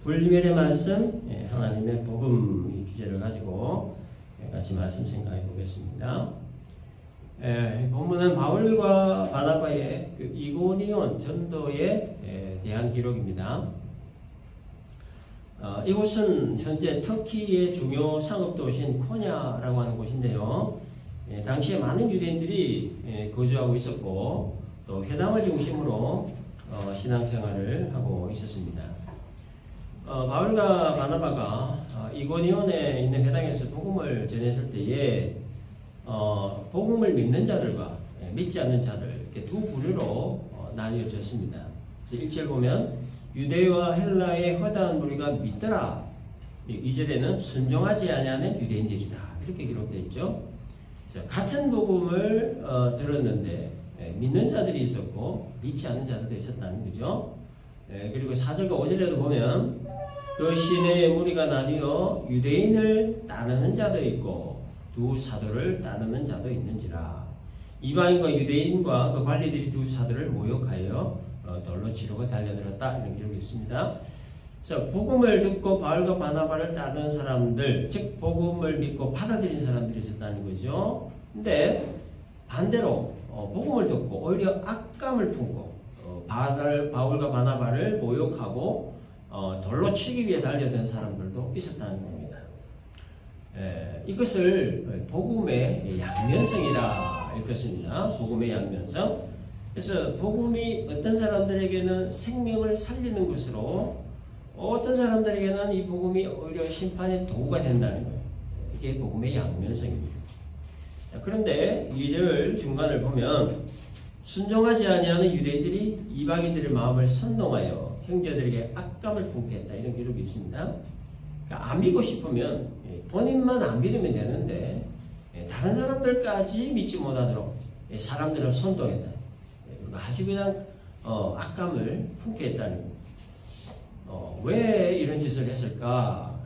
불멸의 말씀, 하나님의 복음 이 주제를 가지고 같이 말씀 생각해 보겠습니다. 본문은 바울과 바나바의 그 이고니온 전도에 대한 기록입니다. 이곳은 현재 터키의 중요 상업도시인 코냐라고 하는 곳인데요. 당시에 많은 유대인들이 거주하고 있었고 또 회당을 중심으로 신앙생활을 하고 있었습니다. 바울과 바나바가 이고니온에 있는 회당에서 복음을 전했을 때에 복음을 믿는 자들과 믿지 않는 자들 이렇게 두 부류로 나뉘어졌습니다. 그래서 1절 보면 유대와 헬라의 허다한 무리가 믿더라. 2절에는 순종하지 아니하는 유대인들이다. 이렇게 기록되어 있죠. 그래서 같은 복음을 들었는데 믿는 자들이 있었고 믿지 않는 자들도 있었다는 거죠. 그리고 4절과 5절에도 보면 그 시내의 무리가 나뉘어 유대인을 따르는 자도 있고 두 사도를 따르는 자도 있는지라. 이방인과 유대인과 그 관리들이 두 사도를 모욕하여 돌로 치르고 달려들었다. 이런 기록이 있습니다. 그래서 복음을 듣고 바울과 바나바를 따르는 사람들, 즉 복음을 믿고 받아들인 사람들이 있었다는 거죠. 근데 반대로 복음을 듣고 오히려 악감을 품고 바울과 바나바를 모욕하고 돌로 치기 위해 달려든 사람들도 있었다는 겁니다. 이것을 복음의 양면성이라 읽었습니다. 복음의 양면성. 그래서 복음이 어떤 사람들에게는 생명을 살리는 것으로 어떤 사람들에게는 이 복음이 오히려 심판의 도구가 된다는 거예요. 이게 복음의 양면성입니다. 그런데 2절 중간을 보면 순종하지 아니하는 유대인들이 이방인들의 마음을 선동하여 형제들에게 악감을 품게 했다. 이런 기록이 있습니다. 그러니까 안 믿고 싶으면 본인만 안 믿으면 되는데 다른 사람들까지 믿지 못하도록 사람들을 선동했다. 아주 그냥 악감을 품게 했다는 겁니다. 왜 이런 짓을 했을까?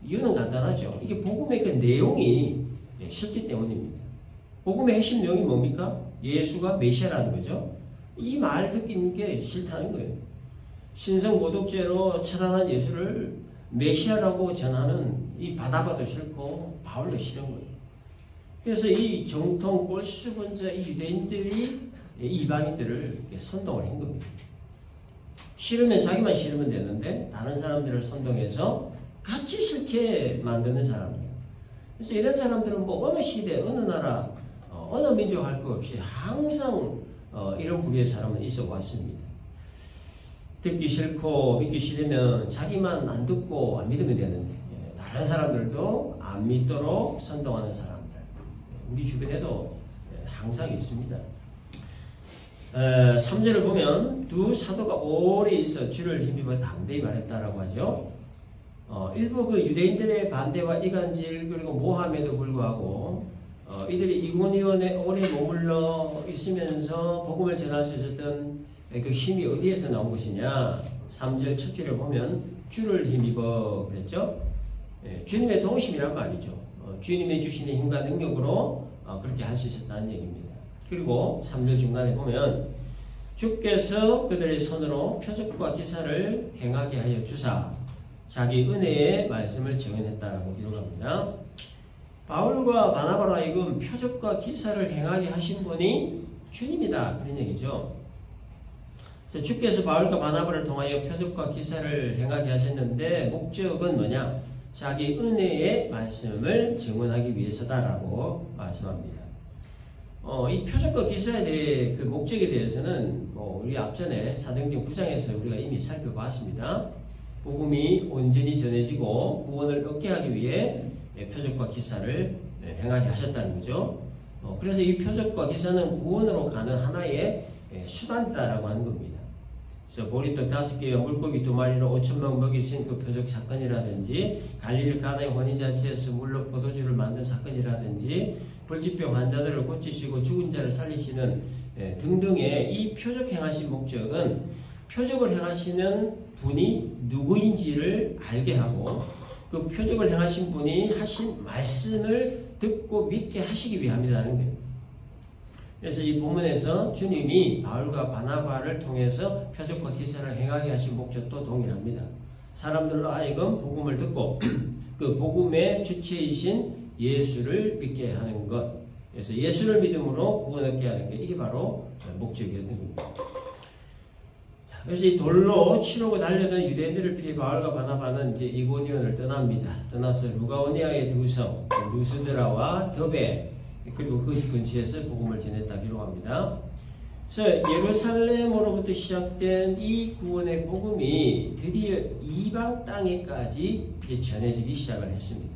이유는 간단하죠. 이게 복음의 그 내용이 싫기 때문입니다. 복음의 핵심 내용이 뭡니까? 예수가 메시아라는 거죠. 이 말 듣기는 게 싫다는 거예요. 신성모독죄로 처단한 예수를 메시아라고 전하는 이 바나바도 싫고 바울도 싫은 거예요. 그래서 이 정통 꼴수분자 이 유대인들이 이방인들을 이렇게 선동을 한 겁니다. 싫으면 자기만 싫으면 되는데 다른 사람들을 선동해서 같이 싫게 만드는 사람이에요. 그래서 이런 사람들은 뭐 어느 시대, 어느 나라, 어느 민족 할 것 없이 항상 이런 부류의 사람은 있어 왔습니다. 듣기 싫고 믿기 싫으면 자기만 안 듣고 안 믿으면 되는데 다른 사람들도 안 믿도록 선동하는 사람들 우리 주변에도 항상 있습니다. 3절을 보면 두 사도가 오래 있어 주를 힘입어 담대히 말했다라고 하죠. 일부 그 유대인들의 반대와 이간질 그리고 모함에도 불구하고 이들이 이고니온에 오래 머물러 있으면서 복음을 전할 수 있었던 그 힘이 어디에서 나온 것이냐. 3절 첫 줄에 보면 주를 힘입어 그랬죠. 주님의 동심이란 말이죠. 주님의 주시는 힘과 능력으로 그렇게 할 수 있었다는 얘기입니다. 그리고 3절 중간에 보면 주께서 그들의 손으로 표적과 기사를 행하게 하여 주사 자기 은혜의 말씀을 증언했다라고 기록합니다. 바울과 바나바로 하여금 표적과 기사를 행하게 하신 분이 주님이다. 그런 얘기죠. 그래서 주께서 바울과 바나바를 통하여 표적과 기사를 행하게 하셨는데 목적은 뭐냐? 자기 은혜의 말씀을 증언하기 위해서다라고 말씀합니다. 이 표적과 기사에 대해 그 목적에 대해서는 우리 앞전에 사도행전 9장에서 우리가 이미 살펴봤습니다. 복음이 온전히 전해지고 구원을 얻게 하기 위해 표적과 기사를 행하게 하셨다는 거죠. 그래서 이 표적과 기사는 구원으로 가는 하나의 수단이다라고 하는 겁니다. 그래서 보리떡 5개와 물고기 2마리로 5,000명 먹이신 그 표적 사건이라든지 갈릴리 가나의 혼인잔치에서 물로 포도주를 만든 사건이라든지 불치병 환자들을 고치시고 죽은 자를 살리시는 등등의 이 표적 행하신 목적은 표적을 행하시는 분이 누구인지를 알게 하고 그 표적을 행하신 분이 하신 말씀을 듣고 믿게 하시기 위함이라는 거예요. 그래서 이 본문에서 주님이 바울과 바나바를 통해서 표적과 기사를 행하게 하신 목적도 동일합니다. 사람들로 하여금 복음을 듣고 그 복음의 주체이신 예수를 믿게 하는 것. 그래서 예수를 믿음으로 구원 얻게 하는 게 이게 바로 목적이었던 겁니다. 자, 그래서 이 돌로 치르고 달려던 유대인들을 피해 바울과 바나바는 이제 이고니온을 떠납니다. 떠나서 루가오니아의 두 성, 루스드라와 더베, 그리고 그 근처에서 복음을 전했다 기록합니다. 그래서 예루살렘으로부터 시작된 이 구원의 복음이 드디어 이방 땅에까지 전해지기 시작을 했습니다.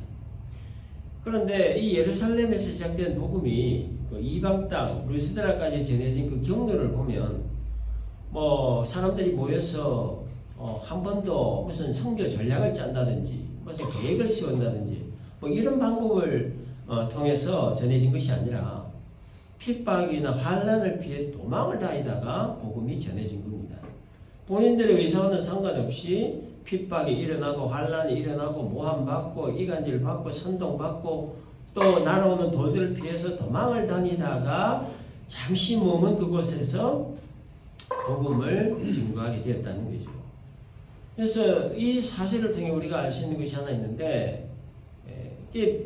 그런데 이 예루살렘에서 시작된 복음이 그 이방 땅 루스드라까지 전해진 그 경로를 보면 뭐 사람들이 모여서 한 번도 무슨 선교 전략을 짠다든지 무슨 계획을 세운다든지 뭐 이런 방법을 통해서 전해진 것이 아니라 핍박이나 환난을 피해 도망을 다니다가 복음이 전해진 겁니다. 본인들의 의사와는 상관없이 핍박이 일어나고 환난이 일어나고 모함받고 이간질 받고 선동받고 또 날아오는 돌들을 피해서 도망을 다니다가 잠시 머문 그곳에서 복음을 증거하게 되었다는 거죠. 그래서 이 사실을 통해 우리가 알 수 있는 것이 하나 있는데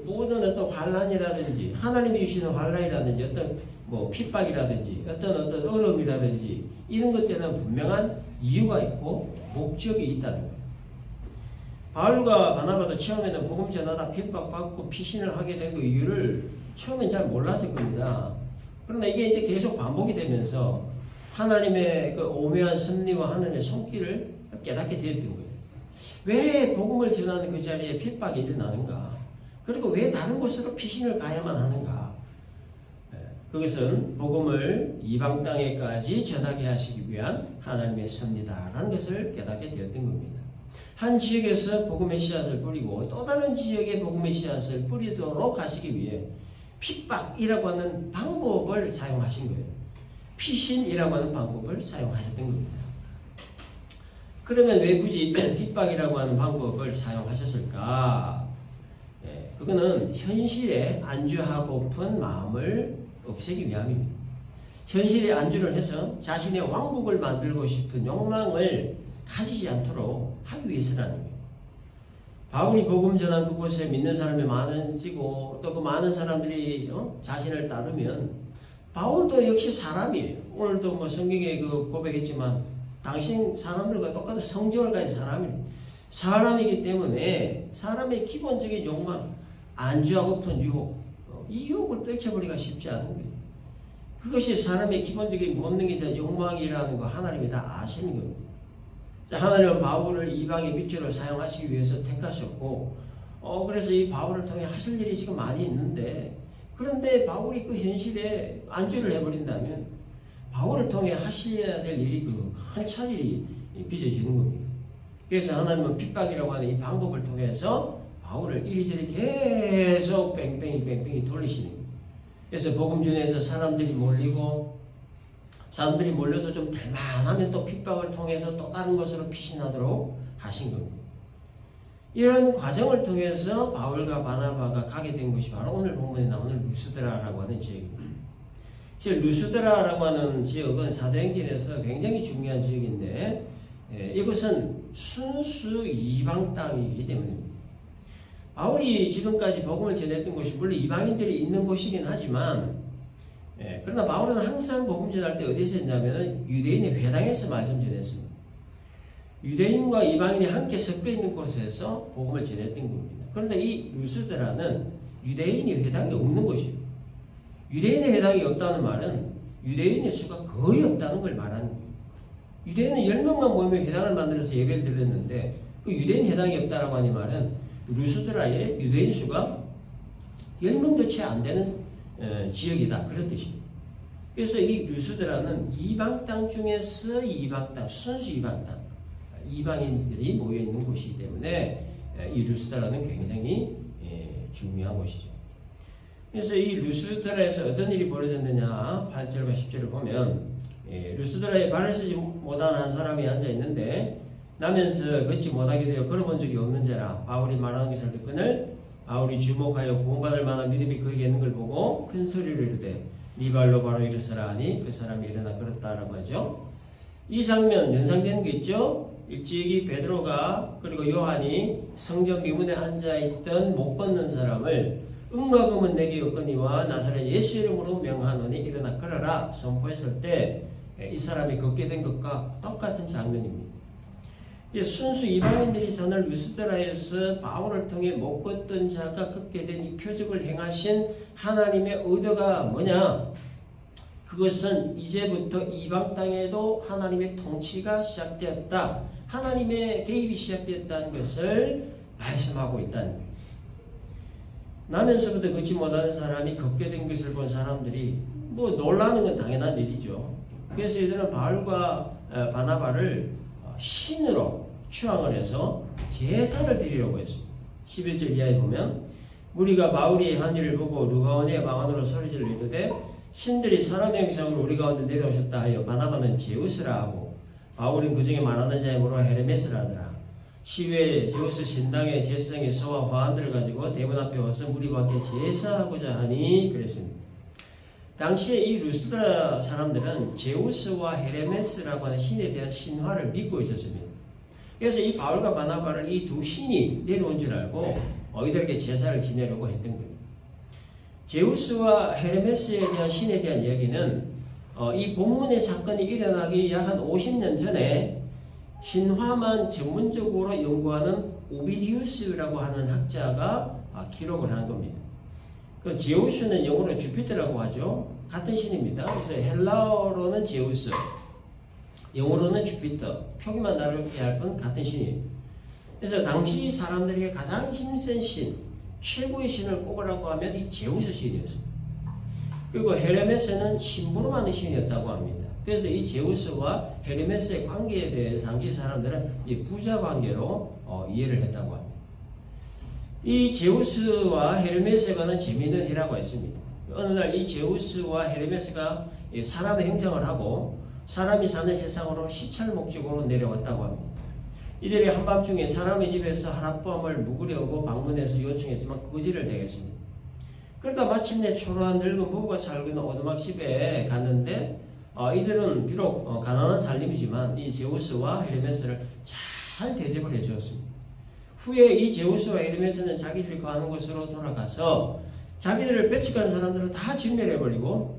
모든 어떤 환난이라든지 하나님이 주시는 환난이라든지 어떤 뭐 핍박이라든지 어떤 어려움이라든지 이런 것들은 분명한 이유가 있고 목적이 있다는 거예요. 바울과 바나바도 처음에는 복음 전하다 핍박받고 피신을 하게 된 그 이유를 처음엔 잘 몰랐을 겁니다. 그러나 이게 이제 계속 반복이 되면서 하나님의 그 오묘한 섭리와 하나님의 손길을 깨닫게 되었던 거예요. 왜 복음을 전하는 그 자리에 핍박이 일어나는가? 그리고 왜 다른 곳으로 피신을 가야만 하는가? 그것은 복음을 이방 땅에까지 전하게 하시기 위한 하나님의 섭리다라는 것을 깨닫게 되었던 겁니다. 한 지역에서 복음의 씨앗을 뿌리고 또 다른 지역에 복음의 씨앗을 뿌리도록 하시기 위해 핍박이라고 하는 방법을 사용하신 거예요. 피신이라고 하는 방법을 사용하셨던 겁니다. 그러면 왜 굳이 핍박이라고 하는 방법을 사용하셨을까? 그거는 현실에 안주하고픈 마음을 없애기 위함입니다. 현실에 안주를 해서 자신의 왕국을 만들고 싶은 욕망을 가지지 않도록 하기 위해서라는 거예요. 바울이 복음 전한 그곳에 믿는 사람이 많아지고 또 그 많은 사람들이 자신을 따르면 바울도 역시 사람이에요. 오늘도 뭐 성경에 그 고백했지만 당신 사람들과 똑같은 성정을 가진 사람이에요. 사람이기 때문에 사람의 기본적인 욕망, 안주하고픈 유혹, 이 유혹을 떨쳐버리기가 쉽지 않은 거예요. 그것이 사람의 기본적인 본능이자 욕망이라는 거 하나님이 다 아시는 겁니다. 자, 하나님은 바울을 이방의 밑으로 사용하시기 위해서 택하셨고, 그래서 이 바울을 통해 하실 일이 지금 많이 있는데, 그런데 바울이 그 현실에 안주를 해버린다면, 바울을 통해 하셔야 될 일이 그 큰 차질이 빚어지는 겁니다. 그래서 하나님은 핍박이라고 하는 이 방법을 통해서 바울을 이리저리 계속 뺑뺑이 돌리시는 거예요. 그래서 복음 전에서 사람들이 몰려서 좀 될만하면 또 핍박을 통해서 또 다른 것으로 피신하도록 하신 겁니다. 이런 과정을 통해서 바울과 바나바가 가게 된 것이 바로 오늘 본문에 나오는 루스드라라고 하는 지역입니다. 루스드라라고 하는 지역은 사도행전에서 굉장히 중요한 지역인데 이것은 순수 이방 땅이기 때문입니다. 바울이 지금까지 복음을 전했던 곳이 물론 이방인들이 있는 곳이긴 하지만 그러나 바울은 항상 복음 전할 때 어디서 했냐면 유대인의 회당에서 말씀 전했습니다. 유대인과 이방인이 함께 섞여 있는 곳에서 복음을 전했던 겁니다. 그런데 이 루스드라는 유대인의 회당이 없는 곳이에요. 유대인의 회당이 없다는 말은 유대인의 수가 거의 없다는 걸 말하는 거예요. 유대인은 10명만 모이면 회당을 만들어서 예배를 드렸는데 그 유대인 회당이 없다라고 하는 말은 루스드라의 유대인 수가 10명도 채 안 되는 지역이다. 그런 뜻입니다. 그래서 이 루스드라는 이방 땅 중에서 이방 땅, 순수 이방 땅, 이방인들이 모여있는 곳이기 때문에 이 루스드라는 굉장히 중요한 곳이죠. 그래서 이 루스드라에서 어떤 일이 벌어졌느냐 8절과 10절을 보면 루스드라에 발을 쓰지 못한 한 사람이 앉아있는데 나면서 걷지 못하게 되어 걸어본 적이 없는 자라. 바울이 말하는 것을 듣거늘 바울이 주목하여 구원받을 만한 믿음이 그에게 있는 걸 보고 큰 소리로 이르되 네 발로 바로 일어서라 하니 그 사람이 일어나 걸었다라고 하죠. 이 장면 연상되는 게 있죠. 일찍이 베드로가 그리고 요한이 성전 미문에 앉아있던 못 걷는 사람을 은과 금은 내게 없거니와 나사렛 예수 이름으로 명하노니 일어나 걸어라 선포했을 때 이 사람이 걷게 된 것과 똑같은 장면입니다. 순수 이방인들이 사는 루스드라에서 바울을 통해 못 걷던 자가 걷게 된 이 표적을 행하신 하나님의 의도가 뭐냐? 그것은 이제부터 이방 땅에도 하나님의 통치가 시작되었다. 하나님의 개입이 시작되었다는 것을 말씀하고 있다는 거예요. 나면서부터 걷지 못하는 사람이 걷게 된 것을 본 사람들이 뭐 놀라는 건 당연한 일이죠. 그래서 이들은 바울과 바나바를 신으로 추앙을 해서 제사를 드리려고 했습니다. 11절 이하에 보면 무리가 바울이 한 일을 보고 루가온의 방언으로 소리질러 이르되 신들이 사람의 형상으로 우리 가운데 내려오셨다 하여 바나바는 제우스라 하고 바울은 그 중에 말하는 자의 모로 헤르메스라 하더라. 시외에 제우스 신당의 제사장의 서와 화환들을 가지고 대문 앞에 와서 무리와 함께 제사하고자 하니 그랬습니다. 당시에 이 루스드라 사람들은 제우스와 헤르메스라고 하는 신에 대한 신화를 믿고 있었습니다. 그래서 이 바울과 바나바를 이 두 신이 내려온 줄 알고 이들에게 제사를 지내려고 했던 거예요. 제우스와 헤르메스에 대한 신에 대한 이야기는 이 본문의 사건이 일어나기 약 한 50년 전에 신화만 전문적으로 연구하는 오비디우스라고 하는 학자가 기록을 한 겁니다. 그 제우스는 영어로 주피터라고 하죠. 같은 신입니다. 그래서 헬라어로는 제우스, 영어로는 주피터, 표기만 다르게 할 뿐 같은 신이에요. 그래서 당시 사람들에게 가장 힘센 신, 최고의 신을 꼽으라고 하면 이 제우스 신이었습니다. 그리고 헤르메스는 심부름하는 신이었다고 합니다. 그래서 이 제우스와 헤르메스의 관계에 대해서 당시 사람들은 이 부자 관계로 이해를 했다고 합니다. 이 제우스와 헤르메스에 관한 재미있는 일화가 있습니다. 어느 날 이 제우스와 헤르메스가 사람의 행정을 하고 사람이 사는 세상으로 시찰 목적으로 내려왔다고 합니다. 이들이 한밤중에 사람의 집에서 하룻밤을 묵으려고 방문해서 요청했지만 거지를 대겠습니다. 그러다 마침내 초라한 늙은 부부가 살고 있는 오두막 집에 갔는데 이들은 비록 가난한 살림이지만 이 제우스와 헤르메스를 잘 대접을 해주었습니다. 후에 이 제우스와 헤르메스는 자기들이 가는 곳으로 돌아가서 자기들을 배척한 사람들을 다 진멸해버리고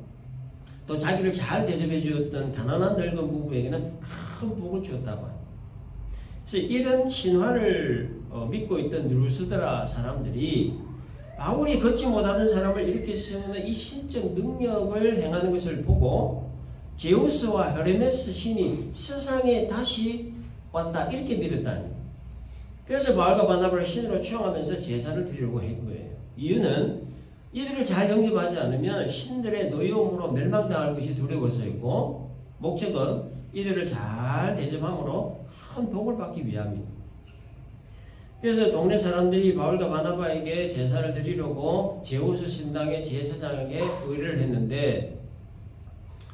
또 자기를 잘 대접해 주었던 가난한 늙은 부부에게는 큰 복을 주었다고 합니다. 그래서 이런 신화를 믿고 있던 루스드라 사람들이 바울이 걷지 못하는 사람을 이렇게 세우는 이 신적 능력을 행하는 것을 보고 제우스와 헤르메스 신이 세상에 다시 왔다 이렇게 믿었다는 거예요. 그래서 바울과 바나바를 신으로 추앙하면서 제사를 드리려고 한 거예요. 이유는 이들을 잘 영접하지 않으면 신들의 노여움으로 멸망당할 것이 두려워서였고 목적은 이들을 잘 대접함으로 큰 복을 받기 위함입니다. 그래서 동네 사람들이 바울과 바나바에게 제사를 드리려고 제우스 신당의 제사장에게 의뢰를 했는데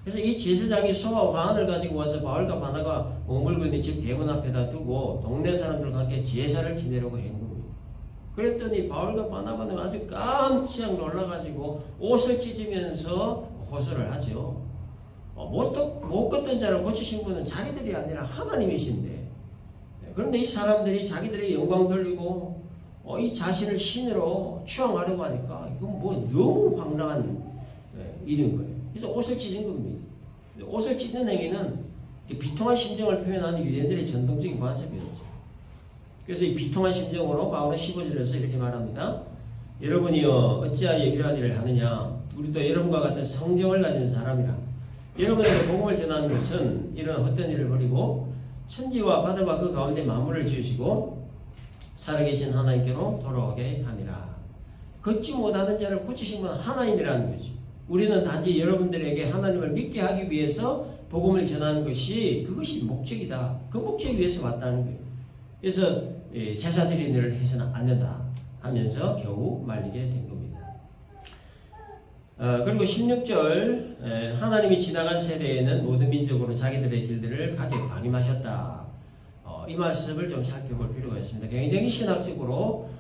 그래서 이 제사장이 소와 화환을 가지고 와서 바울과 바나바가 머물고 있는 집 대문 앞에다 두고 동네 사람들과 함께 제사를 지내려고 한 겁니다. 그랬더니 바울과 바나바는 아주 깜짝 놀라가지고 옷을 찢으면서 호소를 하죠. 못 걷던 자를 고치신 분은 자기들이 아니라 하나님이신데 그런데 이 사람들이 자기들의 영광 돌리고 이 자신을 신으로 추앙하려고 하니까 이건 뭐 너무 황당한 일인 거예요. 그래서 옷을 찢은 겁니다. 옷을 찢는 행위는 비통한 심정을 표현하는 유대인들의 전통적인 관습이었죠. 그래서 이 비통한 심정으로 바울은 15절에서 이렇게 말합니다. 여러분이여 어찌하여 이러한 일을 하느냐. 우리도 여러분과 같은 성정을 가진 사람이라. 여러분에게 복음을 전하는 것은 이런 헛된 일을 버리고 천지와 바다와 그 가운데 만물을 지으시고 살아계신 하나님께로 돌아오게 함이라. 걷지 못하는 자를 고치신 건 하나님이라는 거죠. 우리는 단지 여러분들에게 하나님을 믿게 하기 위해서 복음을 전하는 그것이 목적이다. 그 목적을 위해서 왔다는 거예요. 그래서 제사 드리는 일을 해서는 안 된다 하면서 겨우 말리게 된 겁니다. 그리고 16절 하나님이 지나간 세대에는 모든 민족으로 자기들의 길들을 가게 방임하셨다. 이 말씀을 좀 살펴볼 필요가 있습니다. 굉장히 신학적으로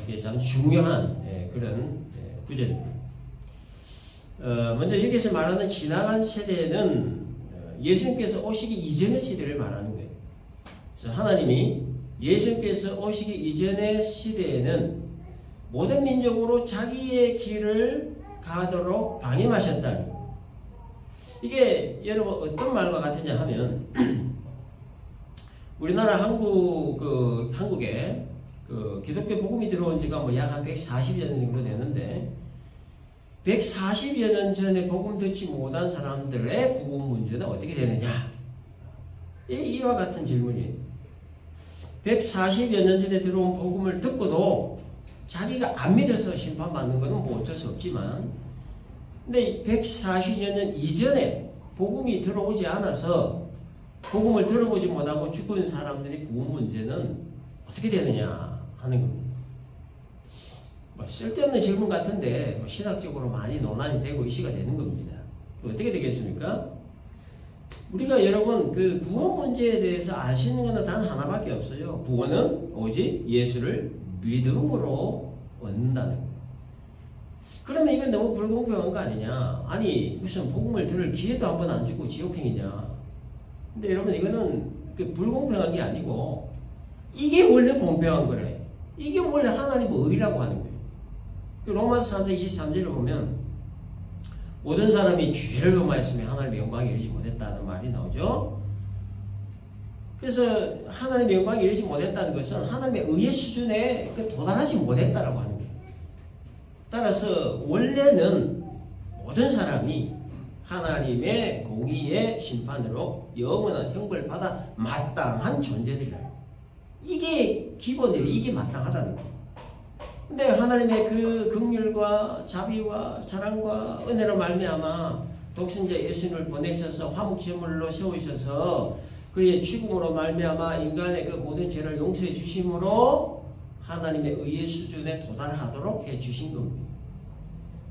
이게 참 중요한 그런 구절입니다. 먼저 여기서 말하는 지나간 세대는 예수님께서 오시기 이전의 시대를 말하는 거예요. 그래서 하나님이 예수님께서 오시기 이전의 시대에는 모든 민족으로 자기의 길을 가도록 방임하셨다는 거예요. 이게 여러분 어떤 말과 같으냐 하면 우리나라 한국에 기독교 복음이 들어온 지가 뭐 약 한 140여 년 정도 되는데 140여 년 전에 복음 듣지 못한 사람들의 구원 문제는 어떻게 되느냐? 이와 같은 질문이에요. 140여 년 전에 들어온 복음을 듣고도 자기가 안 믿어서 심판받는 것은 뭐 어쩔 수 없지만 근데 140여 년 이전에 복음이 들어오지 않아서 복음을 들어보지 못하고 죽은 사람들의 구원 문제는 어떻게 되느냐 하는 겁니다. 뭐 쓸데없는 질문 같은데 뭐 신학적으로 많이 논란이 되고 이슈가 되는 겁니다. 어떻게 되겠습니까? 우리가 여러분 그 구원 문제에 대해서 아시는 것은 단 하나밖에 없어요. 구원은 오직 예수를 믿음으로 얻는다는 거예요. 그러면 이건 너무 불공평한 거 아니냐? 아니 무슨 복음을 들을 기회도 한 번 안 주고 지옥행이냐? 근데 여러분 이거는 그 불공평한 게 아니고 이게 원래 공평한 거래. 이게 원래 하나님의 의라고 하는 거예요. 그 로마서 3장 23절을 보면 모든 사람이 죄를 범하였으며 하나님의 영광에 이르지 못했다는 말이 나오죠. 그래서 하나님의 영광에 이르지 못했다는 것은 하나님의 의의 수준에 도달하지 못했다라고 하는 거예요. 따라서 원래는 모든 사람이 하나님의 공의의 심판으로 영원한 형벌을 받아 마땅한 존재들이에요. 이게 기본이에요. 이게 마땅하다는 거예요. 근데 하나님의 그 긍휼과 자비와 사랑과 은혜로 말미암아 독생자 예수님을 보내셔서 화목제물로 세우셔서 그의 죽음으로 말미암아 인간의 그 모든 죄를 용서해 주심으로 하나님의 의의 수준에 도달하도록 해 주신 겁니다.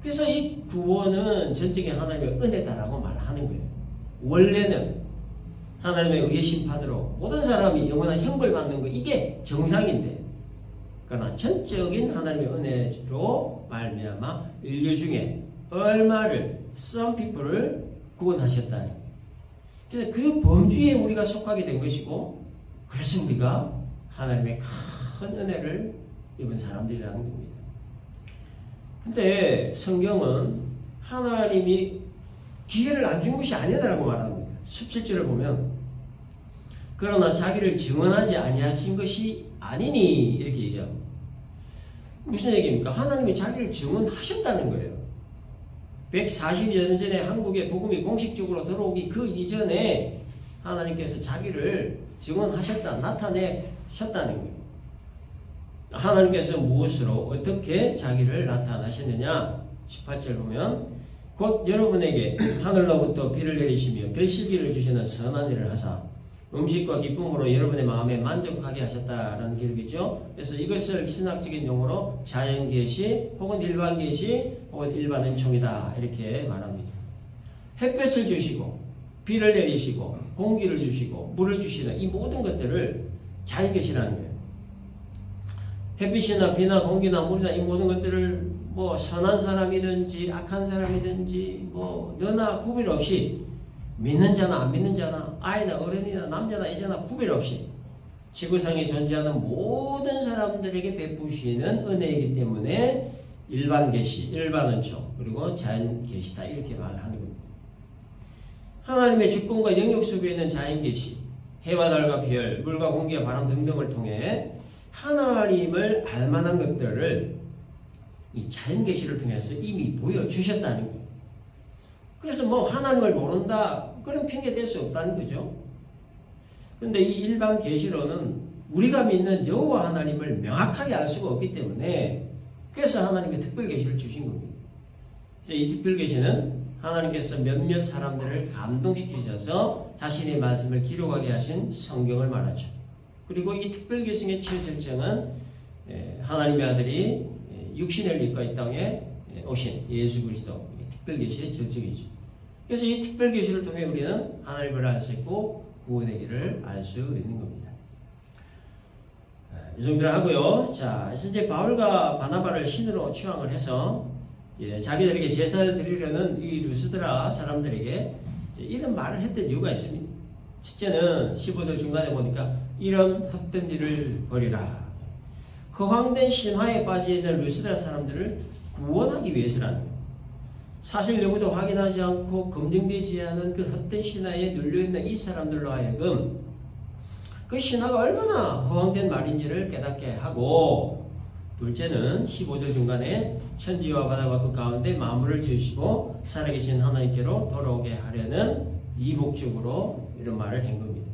그래서 이 구원은 전적인 하나님의 은혜다라고 말하는 거예요. 원래는 하나님의 의의 심판으로 모든 사람이 영원한 형벌 받는 거 이게 정상인데 그러나 전적인 하나님의 은혜로 말미암아 인류 중에 얼마를 some people을 구원하셨다는 거예요. 그래서 그 범주에 우리가 속하게 된 것이고 그래서 우리가 하나님의 큰 은혜를 입은 사람들이라는 겁니다. 근데 성경은 하나님이 기회를 안 준 것이 아니다라고 말합니다. 17절을 보면 그러나 자기를 증언하지 아니하신 것이 아니니 이렇게 얘기합니다. 무슨 얘기입니까? 하나님이 자기를 증언하셨다는 거예요. 140여 년 전에 한국에 복음이 공식적으로 들어오기 그 이전에 하나님께서 자기를 증언하셨다, 나타내셨다는 거예요. 하나님께서 무엇으로 어떻게 자기를 나타나셨느냐? 18절 보면 곧 여러분에게 하늘로부터 비를 내리시며 결실비를 주시는 선한 일을 하사 음식과 기쁨으로 여러분의 마음에 만족하게 하셨다라는 기록이죠. 그래서 이것을 신학적인 용어로 자연계시 혹은 일반계시 혹은 일반 은총이다 이렇게 말합니다. 햇볕을 주시고 비를 내리시고 공기를 주시고 물을 주시는 이 모든 것들을 자연계시라는 거예요. 햇빛이나 비나 공기나 물이나 이 모든 것들을 뭐 선한 사람이든지 악한 사람이든지 뭐 너나 구별 없이 믿는 자나 안 믿는 자나 아이나 어른이나 남자나 여자나 구별 없이 지구상에 존재하는 모든 사람들에게 베푸시는 은혜이기 때문에 일반 계시, 일반 은총 그리고 자연 계시다 이렇게 말하는 겁니다. 하나님의 주권과 영역 속에 있는 자연 계시, 해와 달과 별, 물과 공기와 바람 등등을 통해 하나님을 알만한 것들을 이 자연 계시를 통해서 이미 보여주셨다는 거예요. 그래서 뭐 하나님을 모른다 그런 핑계 댈 수 없다는 거죠. 그런데 이 일반 계시로는 우리가 믿는 여호와 하나님을 명확하게 알 수가 없기 때문에 그래서 하나님의 특별 계시를 주신 겁니다. 이 특별 계시는 하나님께서 몇몇 사람들을 감동시키셔서 자신의 말씀을 기록하게 하신 성경을 말하죠. 그리고 이 특별 계시의 최절정은 하나님의 아들이 육신을 입고 이 땅에 오신 예수 그리스도 특별 계시의 절정이죠. 그래서 이 특별 계시를 통해 우리는 하나님을 알 수 있고 구원의 길을 알 수 있는 겁니다. 이 정도를 하고요. 자, 이제 바울과 바나바를 신으로 취향을 해서 자기들에게 제사를 드리려는 이 루스드라 사람들에게 이런 말을 했던 이유가 있습니다. 첫째는 15절 중간에 보니까 이런 헛된 일을 버리라. 허황된 신화에 빠져있는 루스드라 사람들을 구원하기 위해서라는 거예요. 사실 여부도 확인하지 않고 검증되지 않은 그 헛된 신화에 눌려있는 이 사람들로 하여금 그 신화가 얼마나 허황된 말인지를 깨닫게 하고, 둘째는 15절 중간에 천지와 바다와 그 가운데 만물을 지으시고 살아계신 하나님께로 돌아오게 하려는 이 목적으로 이런 말을 한 겁니다.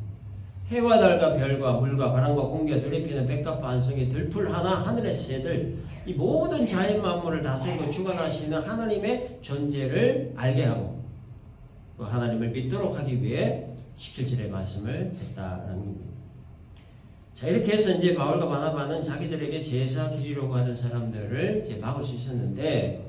해와 달과 별과 물과 바람과 공기와 들에 피는 백과 반송이 들풀 하나 하늘의 새들, 이 모든 자연 만물을 다스리고 주관하시는 하나님의 존재를 알게 하고 그 하나님을 믿도록 하기 위해 17절의 말씀을 했다라는 겁니다. 자, 이렇게 해서 이제 바울과 바나바는 자기들에게 제사 드리려고 하던 사람들을 이제 막을 수 있었는데,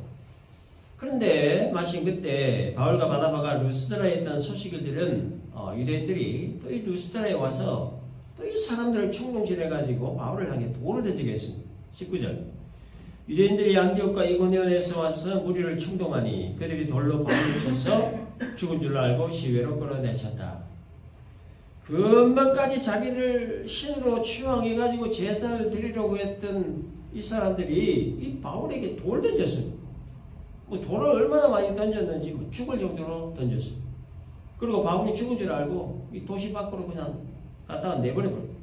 그런데 마침 그때 바울과 바나바가 루스드라에 있던 소식을 들은 유대인들이 또 이 루스드라에 와서 또 이 사람들을 충동질해가지고 바울을 향해 돌을 던지게 했습니다. 19절. 유대인들이 안디옥과 이고니온에서 와서 무리를 충동하니 그들이 돌로 바울을 쳐서 죽은 줄 알고 시외로 끌어내쳤다. 금방까지 자기를 신으로 추앙해가지고 제사를 드리려고 했던 이 사람들이 이 바울에게 돌 던졌어요. 뭐 돌을 얼마나 많이 던졌는지 뭐 죽을 정도로 던졌어요. 그리고 바울이 죽은 줄 알고 이 도시 밖으로 그냥 갖다가 내버려버려요.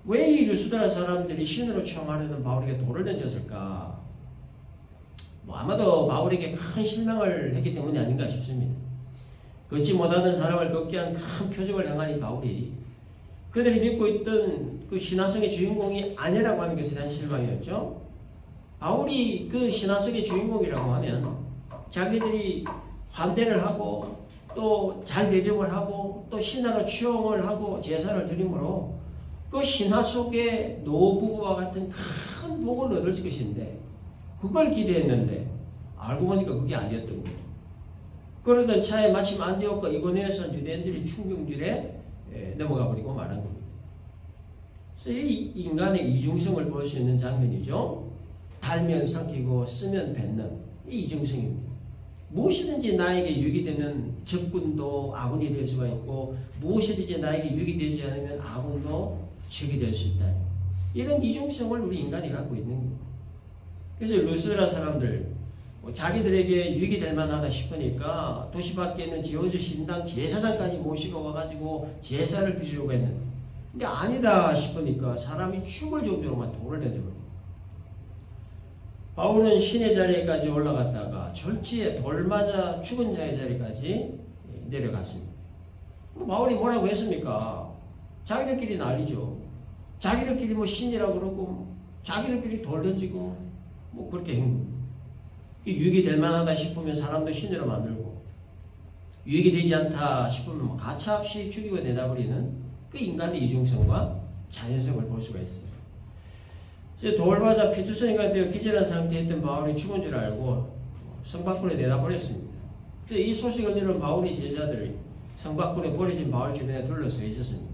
왜 이 루스드라 사람들이 신으로 추앙하려던 바울에게 돌을 던졌을까? 뭐 아마도 바울에게 큰 실망을 했기 때문이 아닌가 싶습니다. 걷지 못하는 사람을 걷게 한 큰 표적을 향한 이 바울이 그들이 믿고 있던 그 신화성의 주인공이 아니라고 하는 것에 대한 실망이었죠. 바울이 그 신화성의 주인공이라고 하면 자기들이 환대를 하고 또 잘 대접을 하고 또 신하로 추앙을 하고 제사를 드림으로 그 신화 속의 노부부와 같은 큰 복을 얻을 것인데 그걸 기대했는데 알고 보니까 그게 아니었던 거죠. 그러던 차에 마침 안디옥과 이고니온에서 유대인들이 충동질에 넘어가 버리고 말한 겁니다. 그래서 이 인간의 이중성을 볼 수 있는 장면이죠. 달면 삼키고 쓰면 뱉는 이 이중성입니다. 무엇이든지 나에게 유익이 되는 적군도 아군이 될 수가 있고 무엇이든지 나에게 유익이 되지 않으면 아군도 적이 될 수 있다. 이런 이중성을 우리 인간이 갖고 있는 겁니다. 그래서 루스드라 사람들 자기들에게 유익이 될 만하다 싶으니까 도시 밖에 있는 지오즈 신당 제사장까지 모시고 와가지고 제사를 드리려고 했는데 근데 아니다 싶으니까 사람이 죽을 정도로만 돌을 던져버립니다. 바울은 신의 자리에까지 올라갔다가 졸지에 돌 맞아 죽은 자의 자리까지 내려갔습니다. 바울이 뭐라고 했습니까? 자기들끼리 난리죠. 자기들끼리 뭐 신이라고 그러고 자기들끼리 돌 던지고 뭐 그렇게 한 겁니다. 유익이 될 만하다 싶으면 사람도 신으로 만들고 유익이 되지 않다 싶으면 뭐 가차없이 죽이고 내다버리는 그 인간의 이중성과 자연성을 볼 수가 있어요. 이제 돌맞아 피투성이가 되어 기절한 상태에 있던 바울이 죽은 줄 알고 성 밖으로 내다버렸습니다. 그래서 이 소식을 들은 바울의 제자들이 성 밖으로 버려진 바울 주변에 둘러서 있었습니다.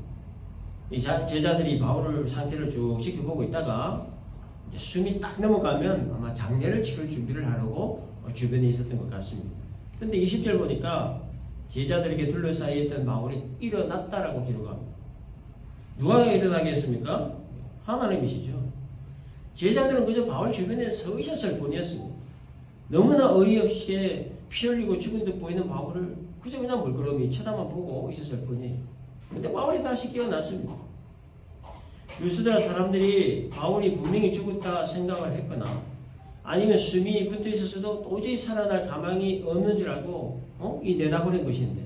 이 제자들이 바울의 상태를 쭉 지켜보고 있다가 이제 숨이 딱 넘어가면 아마 장례를 치를 준비를 하려고 주변에 있었던 것 같습니다. 근데 20절 보니까 제자들에게 둘러싸여 있던 바울이 일어났다라고 기록합니다. 누가 일어나겠습니까? 하나님이시죠. 제자들은 그저 바울 주변에 서 있었을 뿐이었습니다. 너무나 어이없이 피 흘리고 죽은 듯 보이는 바울을 그저 그냥 물끄러미 쳐다만 보고 있었을 뿐이에요. 근데 바울이 다시 깨어났습니다. 루스드라 사람들이 바울이 분명히 죽었다 생각을 했거나 아니면 숨이 붙어 있었어도 도저히 살아날 가망이 없는 줄 알고 이 내다버린 것인데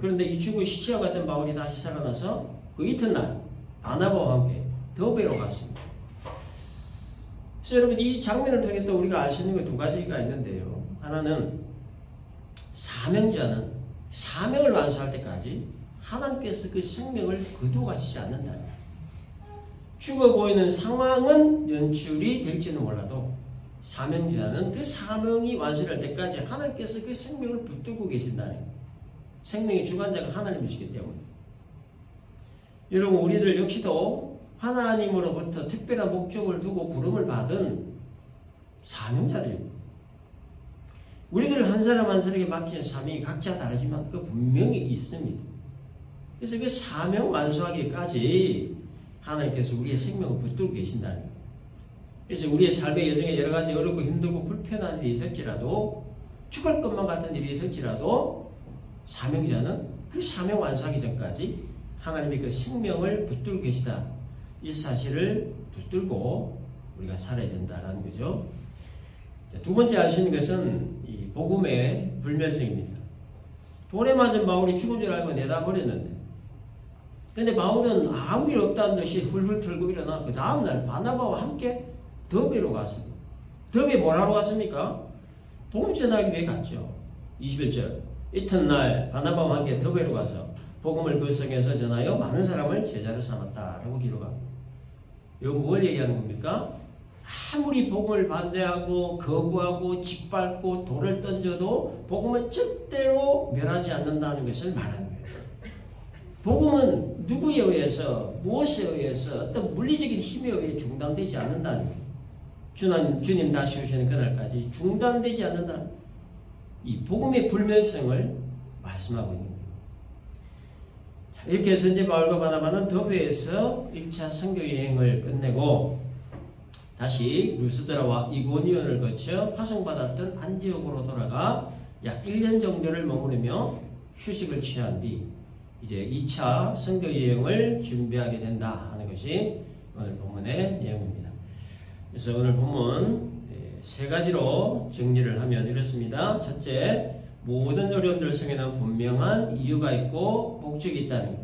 그런데 이 죽은 시체와 같은 바울이 다시 살아나서 그 이튿날 바나바와 함께 더베로 갔습니다. 그래서 여러분 이 장면을 통해 또 우리가 알 수 있는 게 두 가지가 있는데요. 하나는 사명자는 사명을 완수할 때까지 하나님께서 그 생명을 거두가시지 않는다. 죽어 보이는 상황은 연출이 될지는 몰라도 사명자는 그 사명이 완수될 때까지 하나님께서 그 생명을 붙들고 계신다는 생명의 주관자가 하나님이시기 때문에 여러분 우리들 역시도 하나님으로부터 특별한 목적을 두고 부름을 받은 사명자들입니다. 우리들 한 사람 한 사람에게 맡긴 사명이 각자 다르지만 그 분명히 있습니다. 그래서 그 사명 완수하기까지 하나님께서 우리의 생명을 붙들고 계신다는 거예요. 그래서 우리의 삶의 여정에 여러 가지 어렵고 힘들고 불편한 일이 있을지라도, 죽을 것만 같은 일이 있을지라도 사명자는 그 사명 완수하기 전까지 하나님이 그 생명을 붙들고 계시다, 이 사실을 붙들고 우리가 살아야 된다는 거죠. 두 번째 알 수 있는 것은 이 복음의 불멸성입니다. 돌에 맞은 바울이 죽은 줄 알고 내다 버렸는데, 근데 바울은 아무 일 없다는 듯이 훌훌 털고 일어나 그 다음날 바나바와 함께 더베로 갔습니다. 더베 뭐라고 갔습니까? 복음 전하기 위해 갔죠. 21절, 이튿날 바나바와 함께 더베로 가서 복음을 그 성에서 전하여 많은 사람을 제자로 삼았다라고 기록합니다. 이거 뭘 얘기하는 겁니까? 아무리 복음을 반대하고 거부하고 짓밟고 돌을 던져도 복음은 절대로 멸하지 않는다는 것을 말하는 거예요. 복음은 누구에 의해서, 무엇에 의해서, 어떤 물리적인 힘에 의해 중단되지 않는다는 거예요. 주님 다시 오시는 그날까지 중단되지 않는다는, 이 복음의 불멸성을 말씀하고 있는 거예요. 자, 이렇게 해서 이제 바울과 바나바는 더베에서 1차 선교 여행을 끝내고 다시 루스드라와 이고니온을 거쳐 파송받았던 안디옥으로 돌아가 약 1년 정도를 머무르며 휴식을 취한 뒤 이제 2차 선교 여행을 준비하게 된다 하는 것이 오늘 본문의 내용입니다. 그래서 오늘 본문 세 가지로 정리를 하면 이렇습니다. 첫째, 모든 어려움들 속에는 분명한 이유가 있고 목적이 있다는 것.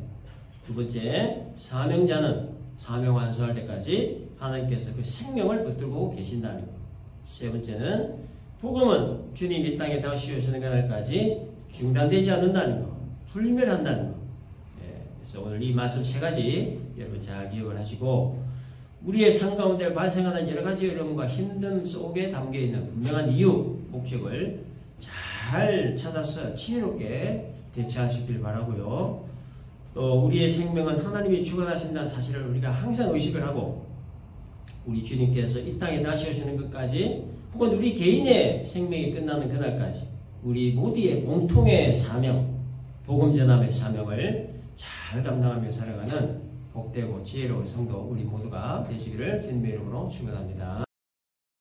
두 번째, 사명자는 사명 완수할 때까지 하나님께서 그 생명을 붙들고 계신다는 것. 세 번째는 복음은 주님 이 땅에 다시 오시는 그날까지 중단되지 않는다는 것, 불멸한다는 것. 그래서 오늘 이 말씀 세 가지 여러분 잘 기억을 하시고, 우리의 삶 가운데 발생하는 여러 가지 어려움과 힘듦 속에 담겨있는 분명한 이유, 목적을 잘 찾아서 지혜롭게 대처하시길 바라고요. 또 우리의 생명은 하나님이 주관하신다는 사실을 우리가 항상 의식을 하고, 우리 주님께서 이 땅에 다시 오시는 것까지, 혹은 우리 개인의 생명이 끝나는 그날까지 우리 모두의 공통의 사명, 복음 전함의 사명을 잘 감당하며 살아가는 복되고 지혜로운 성도 우리 모두가 되시기를 주님의 이름으로 축원합니다.